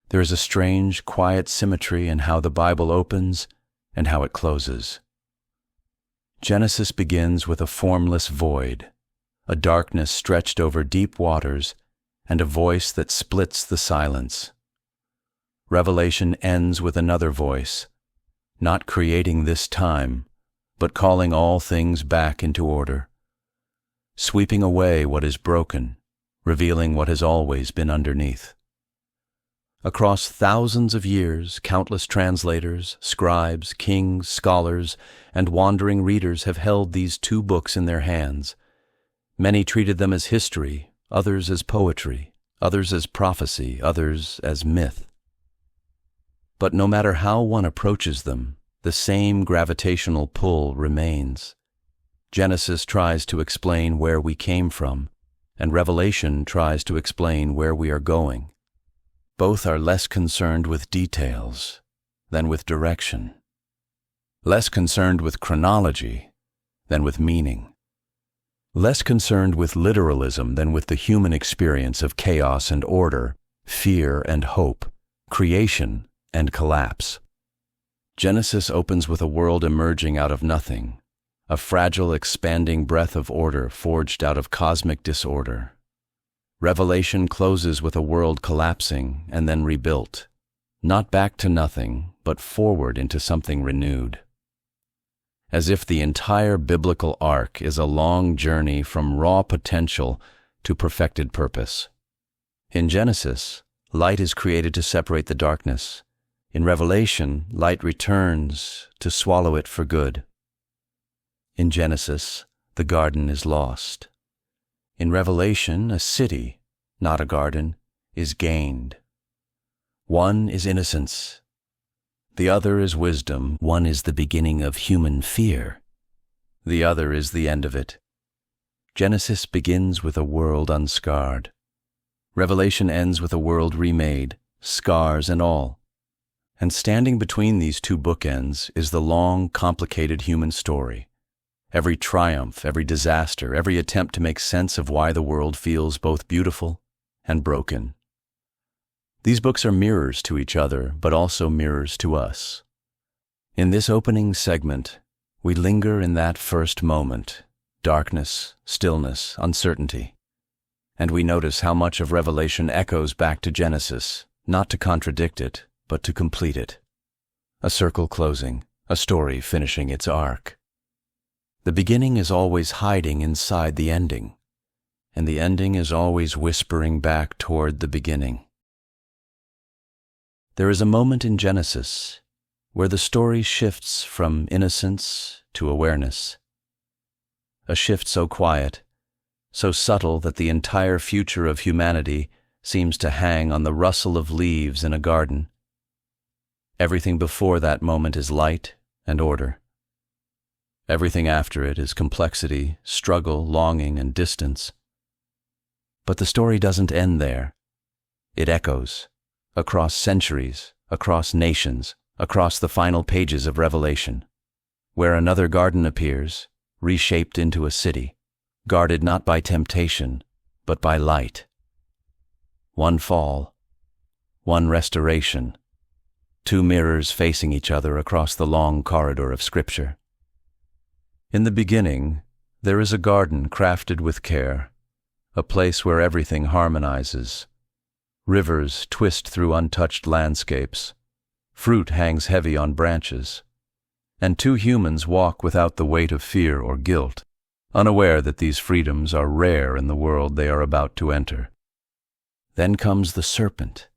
There is a strange, quiet symmetry in how the Bible opens and how it closes. Genesis begins with a formless void, a darkness stretched over deep waters, and a voice that splits the silence. Revelation ends with another voice, not creating this time, but calling all things back into order, sweeping away what is broken, revealing what has always been underneath. Across thousands of years, countless translators, scribes, kings, scholars, and wandering readers have held these two books in their hands. Many treated them as history, others as poetry, others as prophecy, others as myth. But no matter how one approaches them, the same gravitational pull remains. Genesis tries to explain where we came from, and Revelation tries to explain where we are going. Both are less concerned with details than with direction, less concerned with chronology than with meaning, less concerned with literalism than with the human experience of chaos and order, fear and hope, creation and collapse. Genesis opens with a world emerging out of nothing, a fragile, expanding breath of order forged out of cosmic disorder. Revelation closes with a world collapsing and then rebuilt, not back to nothing, but forward into something renewed. As if the entire biblical arc is a long journey from raw potential to perfected purpose. In Genesis, light is created to separate the darkness. In Revelation, light returns to swallow it for good. In Genesis, the garden is lost. In Revelation, a city, not a garden, is gained. One is innocence. The other is wisdom. One is the beginning of human fear. The other is the end of it. Genesis begins with a world unscarred. Revelation ends with a world remade, scars and all. And standing between these two bookends is the long, complicated human story. Every triumph, every disaster, every attempt to make sense of why the world feels both beautiful and broken. These books are mirrors to each other, but also mirrors to us. In this opening segment, we linger in that first moment, darkness, stillness, uncertainty. And we notice how much of Revelation echoes back to Genesis, not to contradict it, but to complete it. A circle closing, a story finishing its arc. The beginning is always hiding inside the ending, and the ending is always whispering back toward the beginning. There is a moment in Genesis where the story shifts from innocence to awareness. A shift so quiet, so subtle that the entire future of humanity seems to hang on the rustle of leaves in a garden. Everything before that moment is light and order. Everything after it is complexity, struggle, longing, and distance. But the story doesn't end there. It echoes, across centuries, across nations, across the final pages of Revelation, where another garden appears, reshaped into a city, guarded not by temptation, but by light. One fall, one restoration, two mirrors facing each other across the long corridor of Scripture. In the beginning, there is a garden crafted with care, a place where everything harmonizes. Rivers twist through untouched landscapes, fruit hangs heavy on branches, and two humans walk without the weight of fear or guilt, unaware that these freedoms are rare in the world they are about to enter. Then comes the serpent.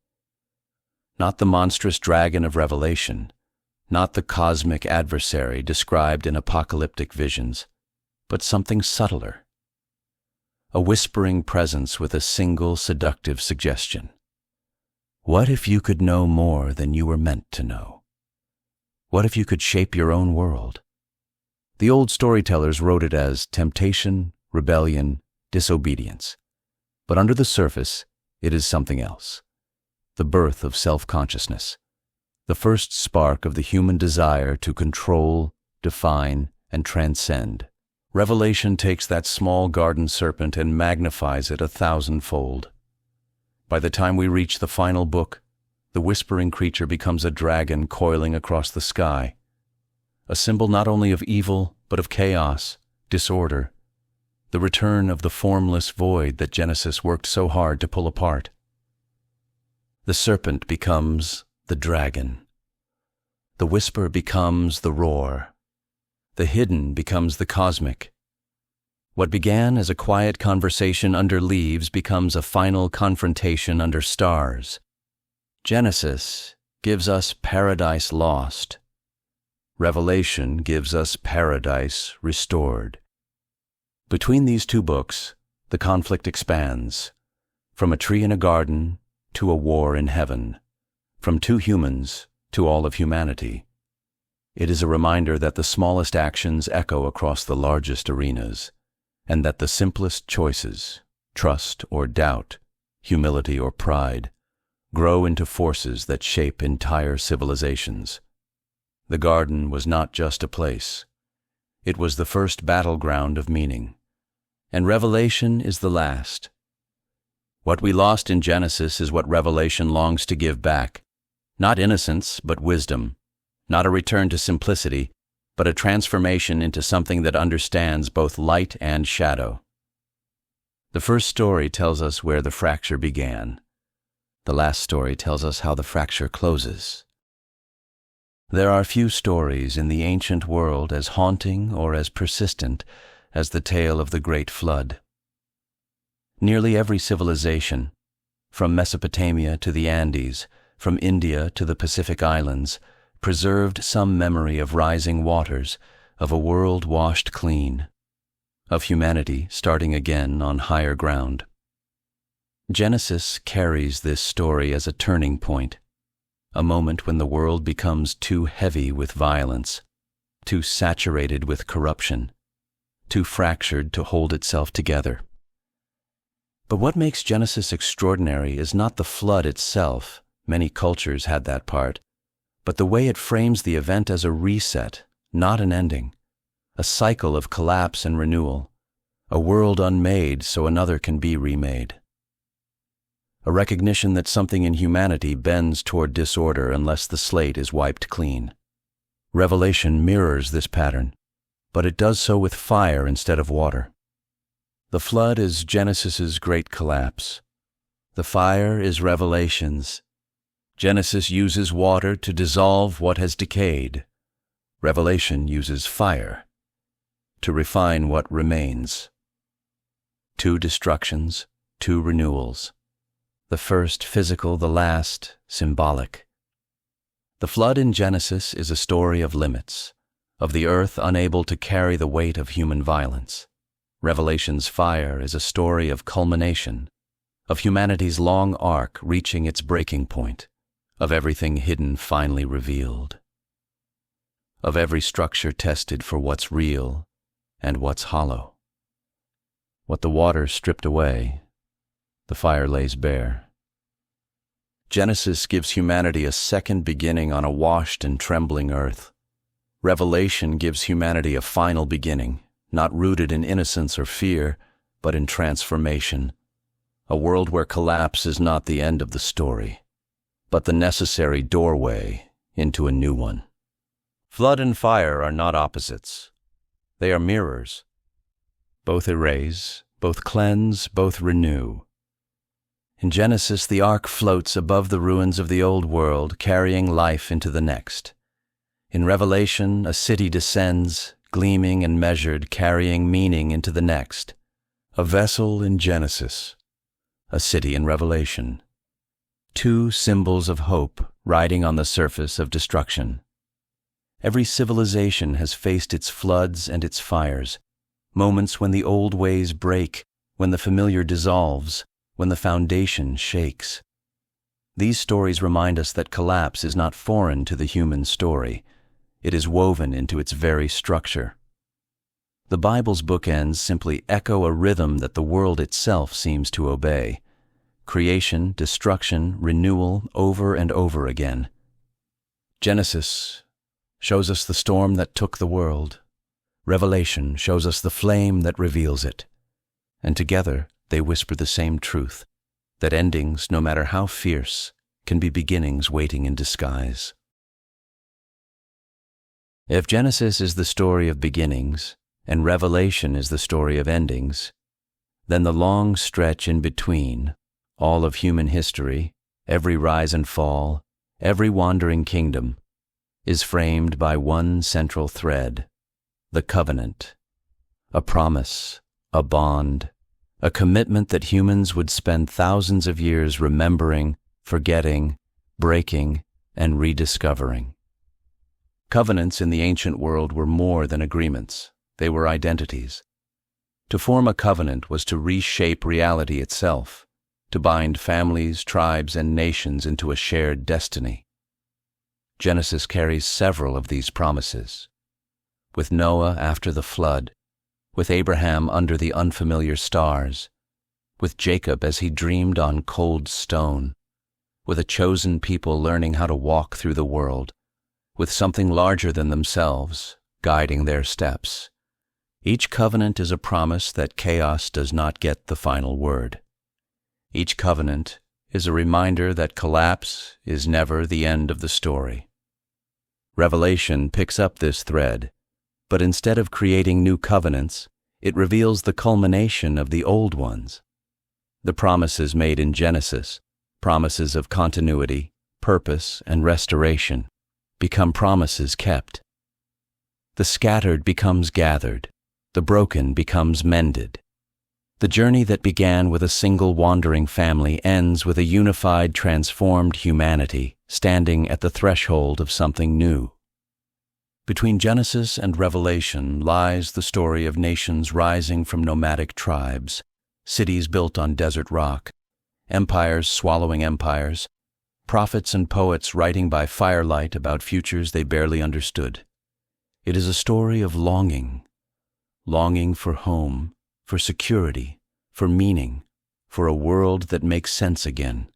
Not the monstrous dragon of Revelation, not the cosmic adversary described in apocalyptic visions, but something subtler. A whispering presence with a single seductive suggestion. What if you could know more than you were meant to know? What if you could shape your own world? The old storytellers wrote it as temptation, rebellion, disobedience. But under the surface, it is something else. The birth of self-consciousness. The first spark of the human desire to control, define, and transcend. Revelation takes that small garden serpent and magnifies it 1,000-fold. By the time we reach the final book, the whispering creature becomes a dragon coiling across the sky, a symbol not only of evil, but of chaos, disorder, the return of the formless void that Genesis worked so hard to pull apart. The serpent becomes the dragon. The whisper becomes the roar. The hidden becomes the cosmic. What began as a quiet conversation under leaves becomes a final confrontation under stars. Genesis gives us paradise lost. Revelation gives us paradise restored. Between these two books, the conflict expands, from a tree in a garden to a war in heaven, from two humans to all of humanity. It is a reminder that the smallest actions echo across the largest arenas, and that the simplest choices, trust or doubt, humility or pride, grow into forces that shape entire civilizations. The garden was not just a place. It was the first battleground of meaning. And Revelation is the last. What we lost in Genesis is what Revelation longs to give back. Not innocence, but wisdom. Not a return to simplicity, but a transformation into something that understands both light and shadow. The first story tells us where the fracture began. The last story tells us how the fracture closes. There are few stories in the ancient world as haunting or as persistent as the tale of the Great Flood. Nearly every civilization, from Mesopotamia to the Andes, from India to the Pacific Islands, preserved some memory of rising waters, of a world washed clean, of humanity starting again on higher ground. Genesis carries this story as a turning point, a moment when the world becomes too heavy with violence, too saturated with corruption, too fractured to hold itself together. But what makes Genesis extraordinary is not the flood itself, many cultures had that part, but the way it frames the event as a reset, not an ending, a cycle of collapse and renewal, a world unmade so another can be remade. A recognition that something in humanity bends toward disorder unless the slate is wiped clean. Revelation mirrors this pattern, but it does so with fire instead of water. The flood is Genesis's great collapse. The fire is Revelation's. Genesis uses water to dissolve what has decayed. Revelation uses fire to refine what remains. Two destructions, two renewals. The first physical, the last symbolic. The flood in Genesis is a story of limits, of the earth unable to carry the weight of human violence. Revelation's fire is a story of culmination, of humanity's long arc reaching its breaking point, of everything hidden finally revealed, of every structure tested for what's real and what's hollow. What the water stripped away, the fire lays bare. Genesis gives humanity a second beginning on a washed and trembling earth. Revelation gives humanity a final beginning, not rooted in innocence or fear, but in transformation. A world where collapse is not the end of the story, but the necessary doorway into a new one. Flood and fire are not opposites. They are mirrors. Both erase, both cleanse, both renew. In Genesis, the ark floats above the ruins of the old world, carrying life into the next. In Revelation, a city descends, gleaming and measured, carrying meaning into the next. A vessel in Genesis, a city in Revelation. Two symbols of hope riding on the surface of destruction. Every civilization has faced its floods and its fires, moments when the old ways break, when the familiar dissolves, when the foundation shakes. These stories remind us that collapse is not foreign to the human story. It is woven into its very structure. The Bible's bookends simply echo a rhythm that the world itself seems to obey. Creation, destruction, renewal, over and over again. Genesis shows us the storm that took the world. Revelation shows us the flame that reveals it. And together they whisper the same truth, that endings, no matter how fierce, can be beginnings waiting in disguise. If Genesis is the story of beginnings, and Revelation is the story of endings, then the long stretch in between, all of human history, every rise and fall, every wandering kingdom, is framed by one central thread, the covenant, a promise, a bond, a commitment that humans would spend thousands of years remembering, forgetting, breaking, and rediscovering. Covenants in the ancient world were more than agreements. They were identities. To form a covenant was to reshape reality itself, to bind families, tribes, and nations into a shared destiny. Genesis carries several of these promises. With Noah after the flood, with Abraham under the unfamiliar stars, with Jacob as he dreamed on cold stone, with a chosen people learning how to walk through the world, with something larger than themselves guiding their steps. Each covenant is a promise that chaos does not get the final word. Each covenant is a reminder that collapse is never the end of the story. Revelation picks up this thread, but instead of creating new covenants, it reveals the culmination of the old ones. The promises made in Genesis, promises of continuity, purpose, and restoration, become promises kept. The scattered becomes gathered, the broken becomes mended. The journey that began with a single wandering family ends with a unified, transformed humanity standing at the threshold of something new. Between Genesis and Revelation lies the story of nations rising from nomadic tribes, cities built on desert rock, empires swallowing empires, prophets and poets writing by firelight about futures they barely understood. It is a story of longing for home, for security, for meaning, for a world that makes sense again.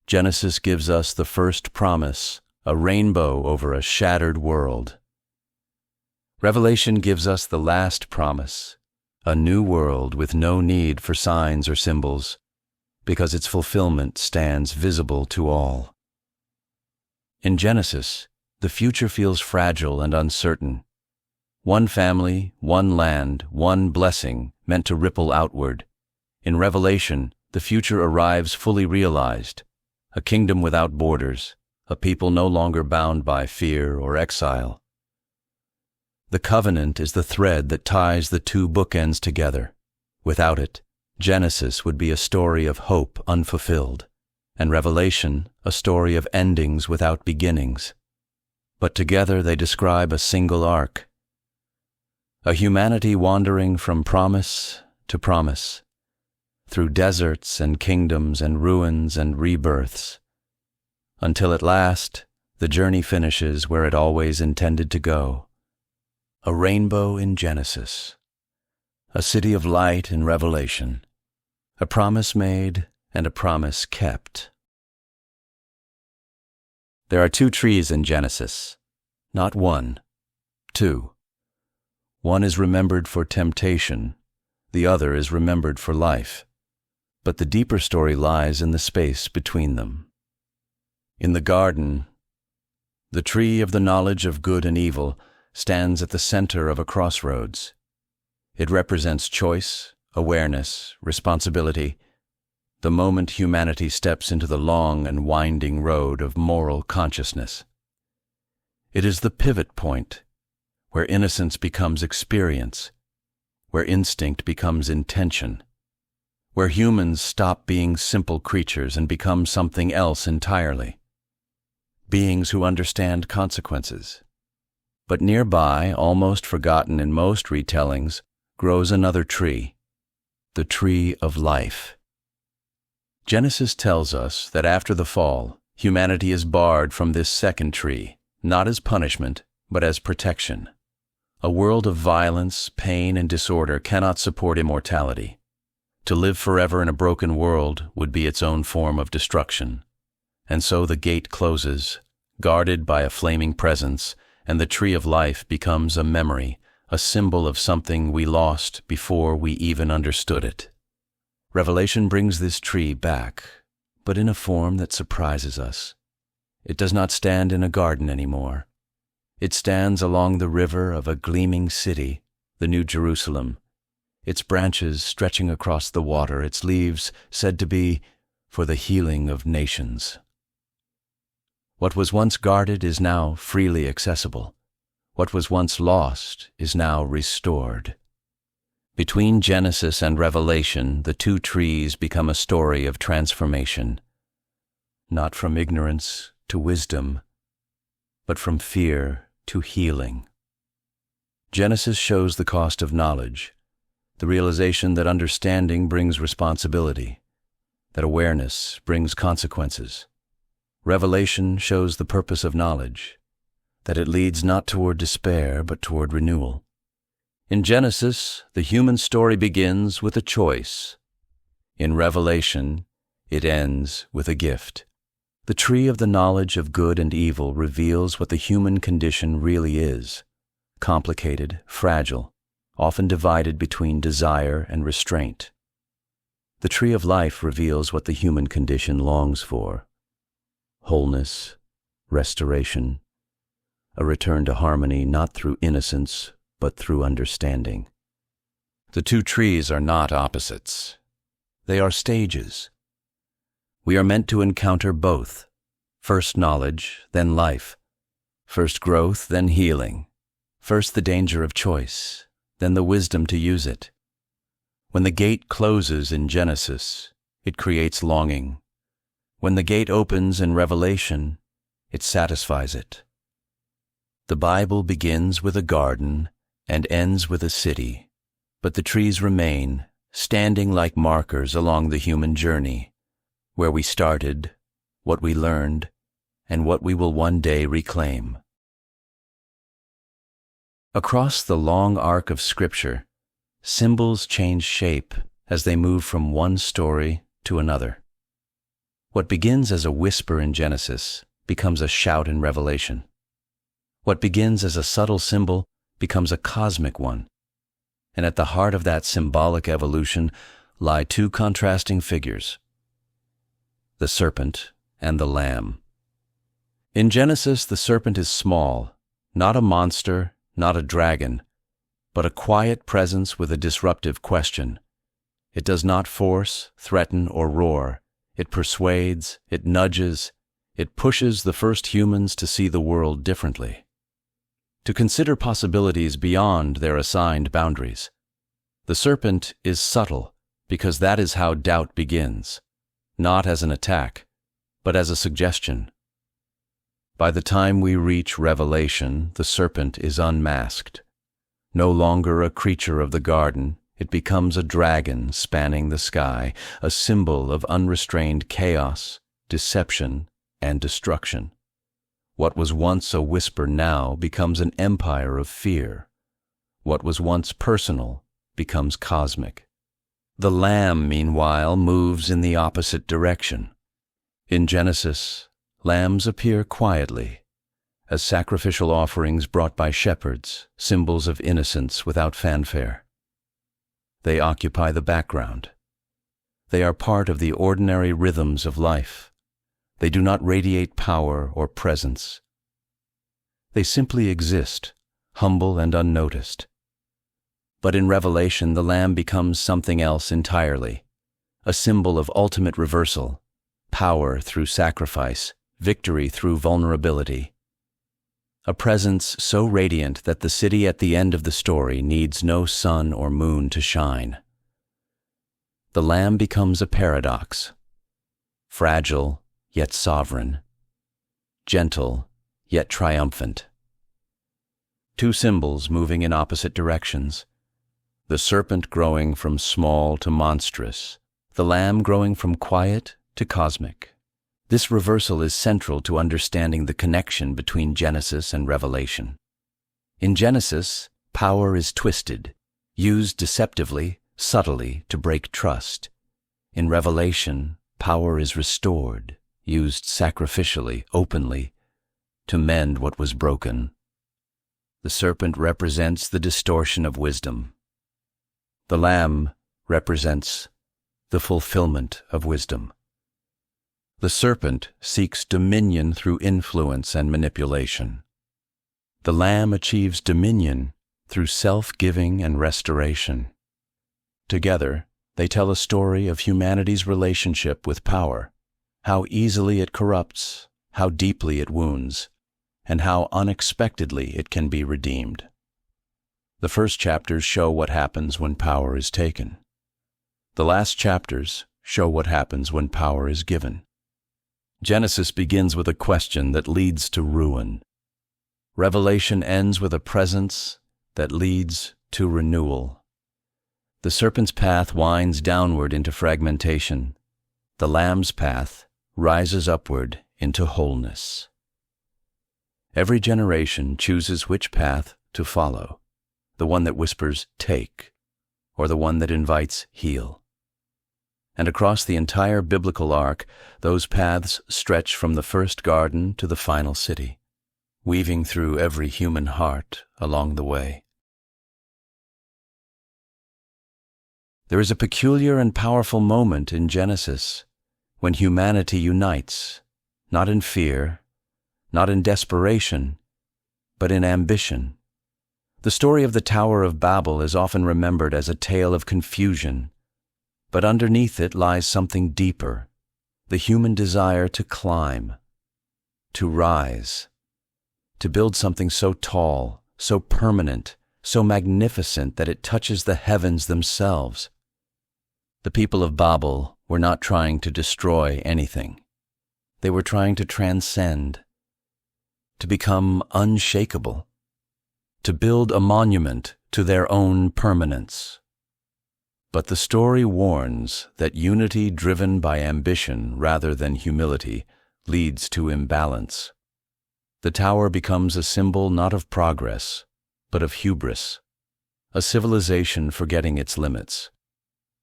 Genesis gives us the first promise, a rainbow over a shattered world. Revelation gives us the last promise, a new world with no need for signs or symbols, because its fulfillment stands visible to all. In Genesis, the future feels fragile and uncertain. One family, one land, one blessing meant to ripple outward. In Revelation, the future arrives fully realized, a kingdom without borders, a people no longer bound by fear or exile. The covenant is the thread that ties the two bookends together. Without it, Genesis would be a story of hope unfulfilled, and Revelation a story of endings without beginnings. But together they describe a single arc, a humanity wandering from promise to promise, through deserts and kingdoms and ruins and rebirths, until at last the journey finishes where it always intended to go. A rainbow in Genesis, a city of light in Revelation, a promise made and a promise kept. There are two trees in Genesis, not one, two. One is remembered for temptation, the other is remembered for life, but the deeper story lies in the space between them. In the garden, the tree of the knowledge of good and evil stands at the center of a crossroads. It represents choice, awareness, responsibility, the moment humanity steps into the long and winding road of moral consciousness. It is the pivot point, where innocence becomes experience, where instinct becomes intention, where humans stop being simple creatures and become something else entirely, beings who understand consequences. But nearby, almost forgotten in most retellings, grows another tree, the tree of life. Genesis tells us that after the fall, humanity is barred from this second tree, not as punishment, but as protection. A world of violence, pain, and disorder cannot support immortality. To live forever in a broken world would be its own form of destruction. And so the gate closes, guarded by a flaming presence, and the tree of life becomes a memory, a symbol of something we lost before we even understood it. Revelation brings this tree back, but in a form that surprises us. It does not stand in a garden anymore. It stands along the river of a gleaming city, the New Jerusalem, its branches stretching across the water, its leaves said to be for the healing of nations. What was once guarded is now freely accessible. What was once lost is now restored. Between Genesis and Revelation, the two trees become a story of transformation, not from ignorance to wisdom, but from fear to healing. Genesis shows the cost of knowledge, the realization that understanding brings responsibility, that awareness brings consequences. Revelation shows the purpose of knowledge, that it leads not toward despair but toward renewal. In Genesis, the human story begins with a choice. In Revelation, it ends with a gift. The tree of the knowledge of good and evil reveals what the human condition really is: complicated, fragile, often divided between desire and restraint. The tree of life reveals what the human condition longs for: wholeness, restoration, a return to harmony not through innocence but through understanding. The two trees are not opposites. They are stages. We are meant to encounter both: first knowledge, then life; first growth, then healing; first the danger of choice, then the wisdom to use it. When the gate closes in Genesis, it creates longing. When the gate opens in Revelation, it satisfies it. The Bible begins with a garden and ends with a city, but the trees remain, standing like markers along the human journey, where we started, what we learned, and what we will one day reclaim. Across the long arc of Scripture, symbols change shape as they move from one story to another. What begins as a whisper in Genesis becomes a shout in Revelation. What begins as a subtle symbol becomes a cosmic one. And at the heart of that symbolic evolution lie two contrasting figures: the serpent and the lamb. In Genesis, the serpent is small, not a monster, not a dragon, but a quiet presence with a disruptive question. It does not force, threaten, or roar. It persuades, it nudges, it pushes the first humans to see the world differently, to consider possibilities beyond their assigned boundaries. The serpent is subtle because that is how doubt begins, not as an attack, but as a suggestion. By the time we reach Revelation, the serpent is unmasked. No longer a creature of the garden, it becomes a dragon spanning the sky, a symbol of unrestrained chaos, deception, and destruction. What was once a whisper now becomes an empire of fear. What was once personal becomes cosmic. The lamb, meanwhile, moves in the opposite direction. In Genesis, lambs appear quietly, as sacrificial offerings brought by shepherds, symbols of innocence without fanfare. They occupy the background. They are part of the ordinary rhythms of life. They do not radiate power or presence. They simply exist, humble and unnoticed. But in Revelation, the lamb becomes something else entirely, a symbol of ultimate reversal, power through sacrifice, victory through vulnerability. A presence so radiant that the city at the end of the story needs no sun or moon to shine. The lamb becomes a paradox: fragile yet sovereign, gentle yet triumphant. Two symbols moving in opposite directions: the serpent growing from small to monstrous, the lamb growing from quiet to cosmic. This reversal is central to understanding the connection between Genesis and Revelation. In Genesis, power is twisted, used deceptively, subtly to break trust. In Revelation, power is restored, used sacrificially, openly, to mend what was broken. The serpent represents the distortion of wisdom. The lamb represents the fulfillment of wisdom. The serpent seeks dominion through influence and manipulation. The Lamb achieves dominion through self-giving and restoration. Together, they tell a story of humanity's relationship with power, how easily it corrupts, how deeply it wounds, and how unexpectedly it can be redeemed. The first chapters show what happens when power is taken. The last chapters show what happens when power is given. Genesis begins with a question that leads to ruin. Revelation ends with a presence that leads to renewal. The serpent's path winds downward into fragmentation. The Lamb's path rises upward into wholeness. Every generation chooses which path to follow, the one that whispers, "Take," or the one that invites, "Heal." And across the entire biblical arc, those paths stretch from the first garden to the final city, weaving through every human heart along the way. There is a peculiar and powerful moment in Genesis when humanity unites, not in fear, not in desperation, but in ambition. The story of the Tower of Babel is often remembered as a tale of confusion, but underneath it lies something deeper, the human desire to climb, to rise, to build something so tall, so permanent, so magnificent that it touches the heavens themselves. The people of Babel were not trying to destroy anything. They were trying to transcend, to become unshakable, to build a monument to their own permanence. But the story warns that unity driven by ambition rather than humility leads to imbalance. The tower becomes a symbol not of progress, but of hubris, a civilization forgetting its limits,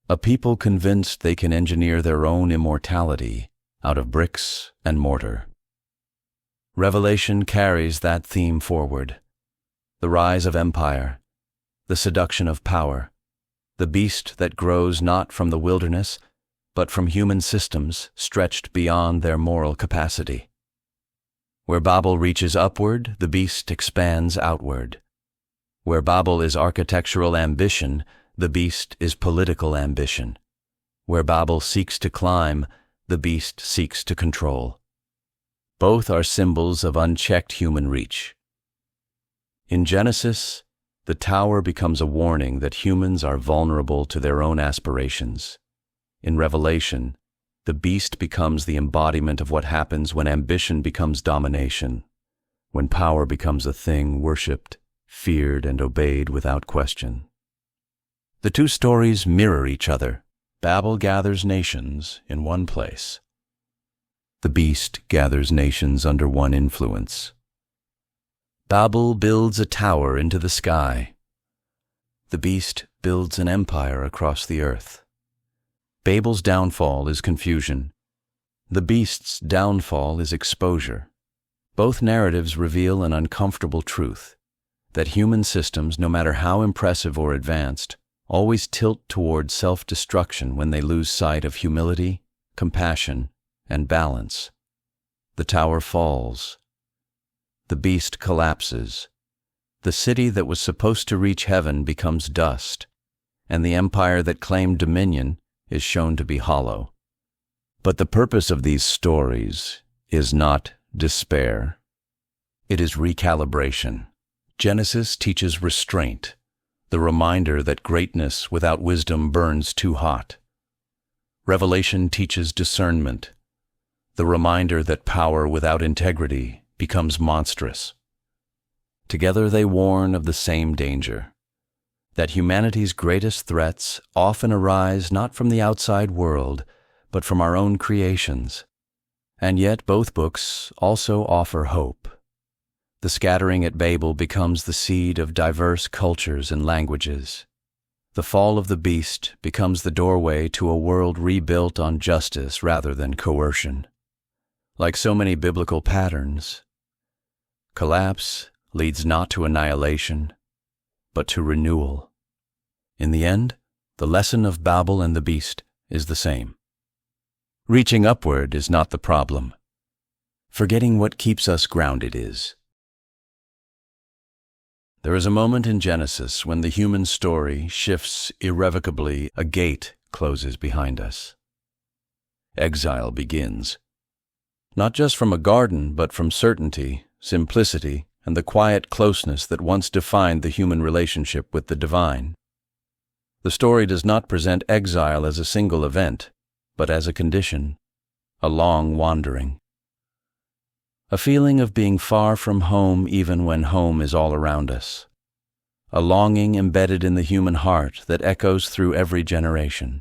a people convinced they can engineer their own immortality out of bricks and mortar. Revelation carries that theme forward. The rise of empire, the seduction of power, the beast that grows not from the wilderness, but from human systems stretched beyond their moral capacity. Where Babel reaches upward, the beast expands outward. Where Babel is architectural ambition, the beast is political ambition. Where Babel seeks to climb, the beast seeks to control. Both are symbols of unchecked human reach. In Genesis, the tower becomes a warning that humans are vulnerable to their own aspirations. In Revelation, the beast becomes the embodiment of what happens when ambition becomes domination, when power becomes a thing worshipped, feared, and obeyed without question. The two stories mirror each other. Babel gathers nations in one place. The beast gathers nations under one influence. Babel builds a tower into the sky. The beast builds an empire across the earth. Babel's downfall is confusion. The beast's downfall is exposure. Both narratives reveal an uncomfortable truth, that human systems, no matter how impressive or advanced, always tilt toward self-destruction when they lose sight of humility, compassion, and balance. The tower falls. The beast collapses. The city that was supposed to reach heaven becomes dust, and the empire that claimed dominion is shown to be hollow. But the purpose of these stories is not despair. It is recalibration. Genesis teaches restraint, the reminder that greatness without wisdom burns too hot. Revelation teaches discernment, the reminder that power without integrity becomes monstrous. Together they warn of the same danger, that humanity's greatest threats often arise not from the outside world, but from our own creations. And yet both books also offer hope. The scattering at Babel becomes the seed of diverse cultures and languages. The fall of the beast becomes the doorway to a world rebuilt on justice rather than coercion. Like so many biblical patterns, collapse leads not to annihilation, but to renewal. In the end, the lesson of Babel and the beast is the same. Reaching upward is not the problem. Forgetting what keeps us grounded is. There is a moment in Genesis when the human story shifts irrevocably. A gate closes behind us. Exile begins. Not just from a garden, but from certainty, simplicity, and the quiet closeness that once defined the human relationship with the divine. The story does not present exile as a single event, but as a condition, a long wandering. A feeling of being far from home even when home is all around us. A longing embedded in the human heart that echoes through every generation.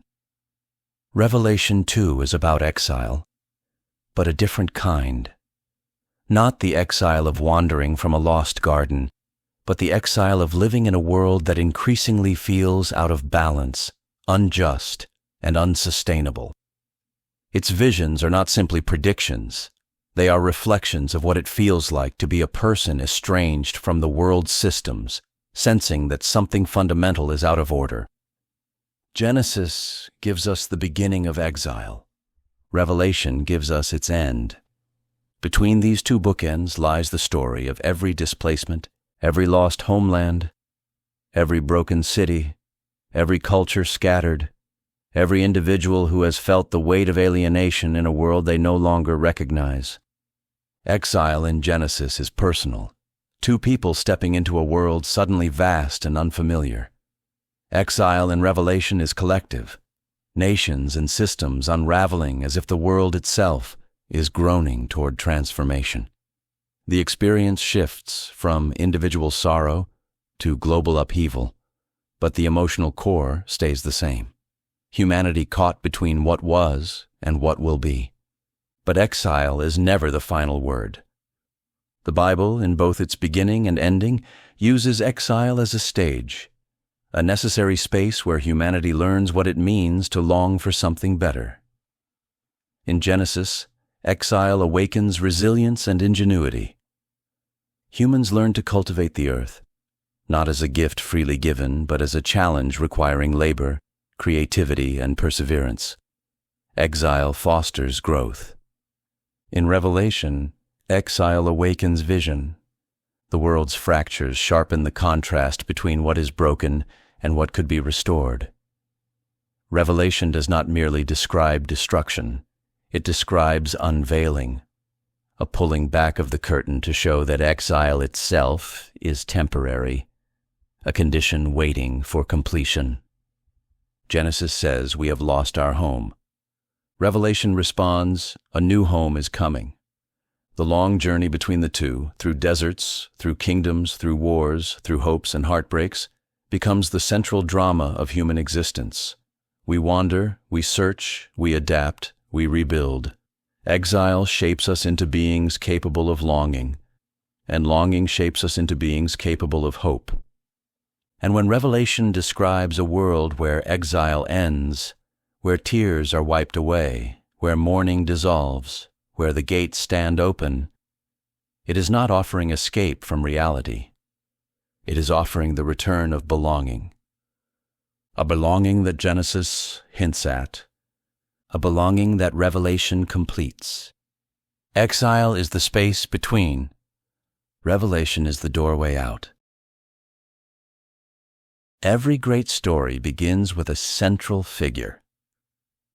Revelation 2 is about exile, but a different kind. Not the exile of wandering from a lost garden, but the exile of living in a world that increasingly feels out of balance, unjust, and unsustainable. Its visions are not simply predictions. They are reflections of what it feels like to be a person estranged from the world's systems, sensing that something fundamental is out of order. Genesis gives us the beginning of exile. Revelation gives us its end. Between these two bookends lies the story of every displacement, every lost homeland, every broken city, every culture scattered, every individual who has felt the weight of alienation in a world they no longer recognize. Exile in Genesis is personal, two people stepping into a world suddenly vast and unfamiliar. Exile in Revelation is collective, nations and systems unraveling as if the world itself is groaning toward transformation. The experience shifts from individual sorrow to global upheaval, but the emotional core stays the same. Humanity caught between what was and what will be. But exile is never the final word. The Bible, in both its beginning and ending, uses exile as a stage, a necessary space where humanity learns what it means to long for something better. In Genesis, exile awakens resilience and ingenuity. Humans learn to cultivate the earth, not as a gift freely given, but as a challenge requiring labor, creativity, and perseverance. Exile fosters growth. In Revelation, exile awakens vision. The world's fractures sharpen the contrast between what is broken and what could be restored. Revelation does not merely describe destruction. It describes unveiling, a pulling back of the curtain to show that exile itself is temporary, a condition waiting for completion. Genesis says we have lost our home. Revelation responds, a new home is coming. The long journey between the two, through deserts, through kingdoms, through wars, through hopes and heartbreaks, becomes the central drama of human existence. We wander, we search, we adapt, we rebuild. Exile shapes us into beings capable of longing, and longing shapes us into beings capable of hope. And when Revelation describes a world where exile ends, where tears are wiped away, where mourning dissolves, where the gates stand open, it is not offering escape from reality. It is offering the return of belonging. A belonging that Genesis hints at, a belonging that Revelation completes. Exile is the space between. Revelation is the doorway out. Every great story begins with a central figure.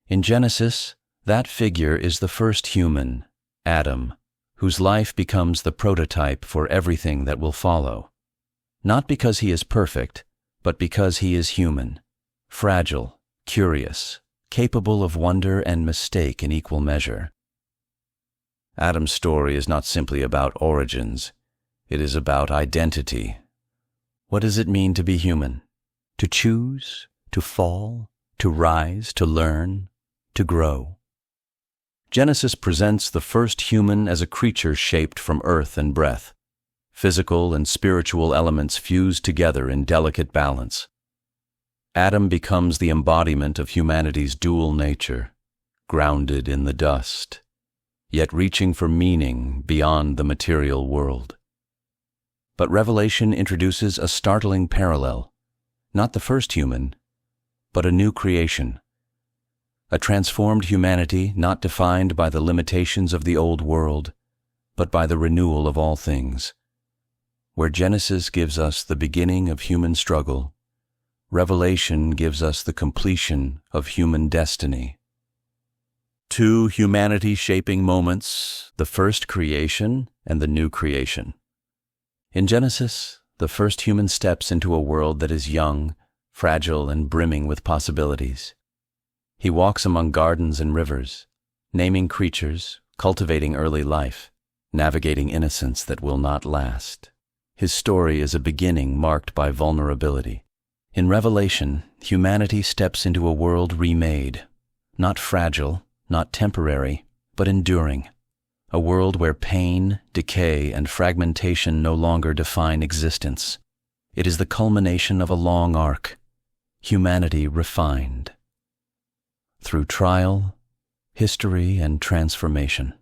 In Genesis, that figure is the first human, Adam, whose life becomes the prototype for everything that will follow. Not because he is perfect, but because he is human, fragile, curious, capable of wonder and mistake in equal measure. Adam's story is not simply about origins. It is about identity. What does it mean to be human? To choose, to fall, to rise, to learn, to grow. Genesis presents the first human as a creature shaped from earth and breath, physical and spiritual elements fused together in delicate balance. Adam becomes the embodiment of humanity's dual nature, grounded in the dust, yet reaching for meaning beyond the material world. But Revelation introduces a startling parallel, not the first human, but a new creation. a transformed humanity not defined by the limitations of the old world, but by the renewal of all things. Where Genesis gives us the beginning of human struggle, Revelation gives us the completion of human destiny. Two humanity-shaping moments, the first creation and the new creation. In Genesis, the first human steps into a world that is young, fragile, and brimming with possibilities. He walks among gardens and rivers, naming creatures, cultivating early life, navigating innocence that will not last. His story is a beginning marked by vulnerability. In Revelation, humanity steps into a world remade, not fragile, not temporary, but enduring. A world where pain, decay, and fragmentation no longer define existence. It is the culmination of a long arc, humanity refined. Through trial, history, and transformation.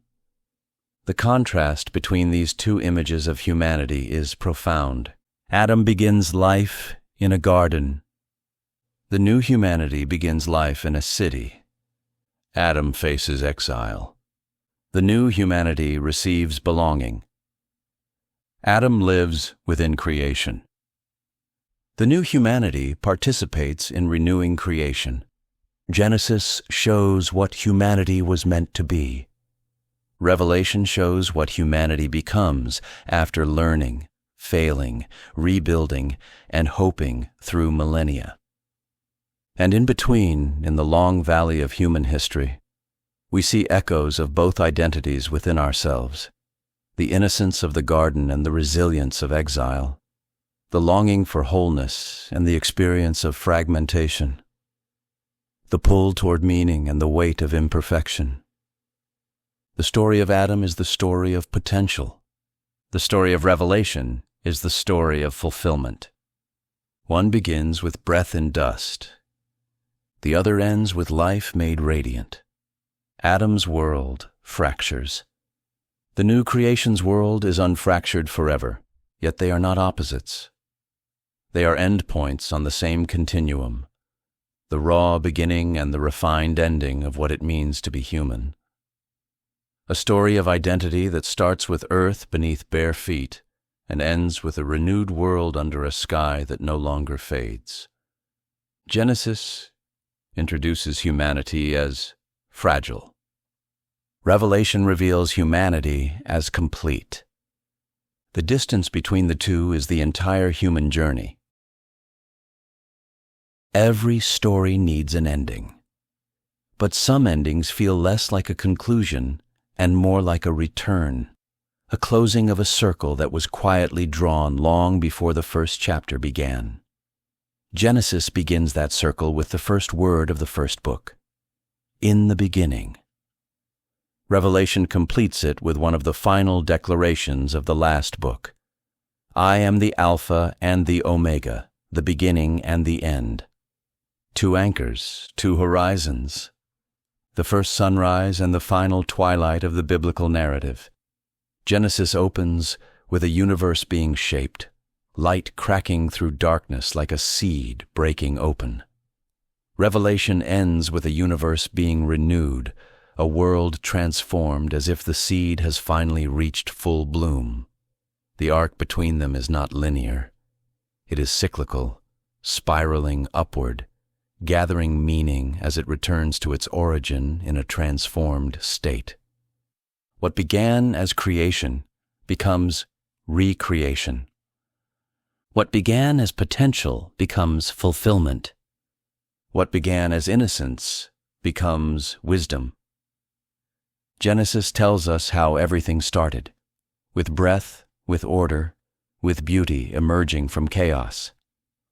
The contrast between these two images of humanity is profound. Adam begins life in a garden. The new humanity begins life in a city. Adam faces exile. The new humanity receives belonging. Adam lives within creation. The new humanity participates in renewing creation. Genesis shows what humanity was meant to be. Revelation shows what humanity becomes after learning, failing, rebuilding, and hoping through millennia. And in between, in the long valley of human history, we see echoes of both identities within ourselves, the innocence of the garden and the resilience of exile, the longing for wholeness and the experience of fragmentation, the pull toward meaning and the weight of imperfection. The story of Adam is the story of potential. The story of Revelation is the story of fulfillment. One begins with breath in dust. The other ends with life made radiant. Adam's world fractures. The new creation's world is unfractured forever, yet they are not opposites. They are endpoints on the same continuum, the raw beginning and the refined ending of what it means to be human. A story of identity that starts with earth beneath bare feet and ends with a renewed world under a sky that no longer fades. Genesis introduces humanity as fragile. Revelation reveals humanity as complete. The distance between the two is the entire human journey. Every story needs an ending, but some endings feel less like a conclusion and more like a return, a closing of a circle that was quietly drawn long before the first chapter began. Genesis begins that circle with the first word of the first book, in the beginning. Revelation completes it with one of the final declarations of the last book. I am the Alpha and the Omega, the beginning and the end. Two anchors, two horizons. The first sunrise and the final twilight of the biblical narrative. Genesis opens with a universe being shaped, light cracking through darkness like a seed breaking open. Revelation ends with a universe being renewed, a world transformed as if the seed has finally reached full bloom. The arc between them is not linear. It is cyclical, spiraling upward, gathering meaning as it returns to its origin in a transformed state. What began as creation becomes recreation. What began as potential becomes fulfillment. What began as innocence becomes wisdom. Genesis tells us how everything started, with breath, with order, with beauty emerging from chaos.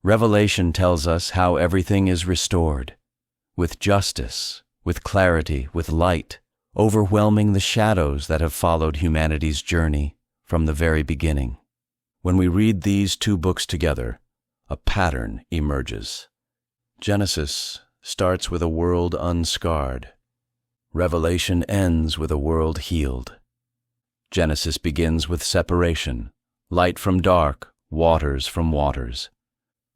Revelation tells us how everything is restored, with justice, with clarity, with light, overwhelming the shadows that have followed humanity's journey from the very beginning. When we read these two books together, a pattern emerges. Genesis starts with a world unscarred. Revelation ends with a world healed. Genesis begins with separation, light from dark, waters from waters.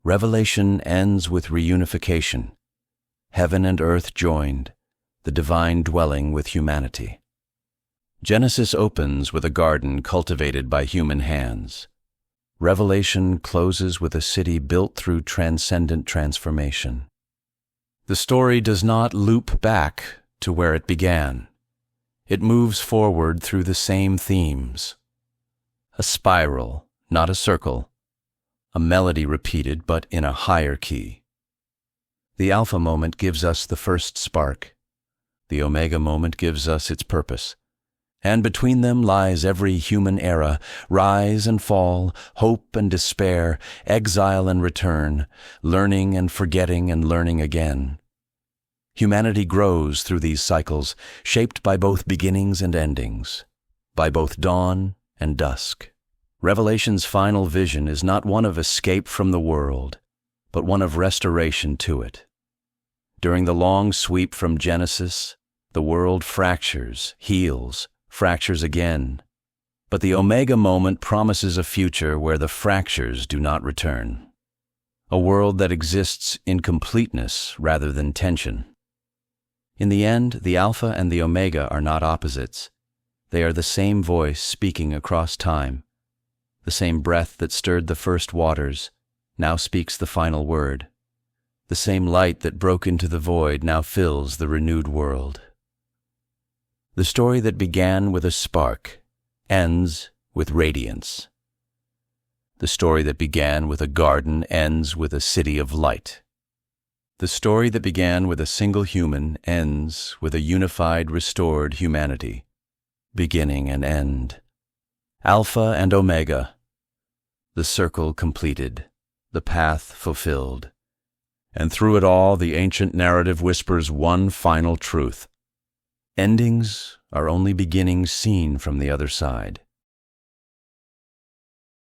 Revelation ends with reunification, heaven and earth joined, the divine dwelling with humanity. Genesis opens with a garden cultivated by human hands. Revelation closes with a city built through transcendent transformation. The story does not loop back to where it began. It moves forward through the same themes. A spiral, not a circle. A melody repeated, but in a higher key. The Alpha moment gives us the first spark. The Omega moment gives us its purpose. And between them lies every human era, rise and fall, hope and despair, exile and return, learning and forgetting and learning again. Humanity grows through these cycles, shaped by both beginnings and endings, by both dawn and dusk. Revelation's final vision is not one of escape from the world, but one of restoration to it. During the long sweep from Genesis, the world fractures, heals, fractures again. But the Omega moment promises a future where the fractures do not return. A world that exists in completeness rather than tension. In the end, the Alpha and the Omega are not opposites. They are the same voice speaking across time. The same breath that stirred the first waters now speaks the final word. The same light that broke into the void now fills the renewed world. The story that began with a spark ends with radiance. The story that began with a garden ends with a city of light. The story that began with a single human ends with a unified, restored humanity, beginning and end. Alpha and Omega, the circle completed, the path fulfilled. And through it all, the ancient narrative whispers one final truth. Endings are only beginnings seen from the other side.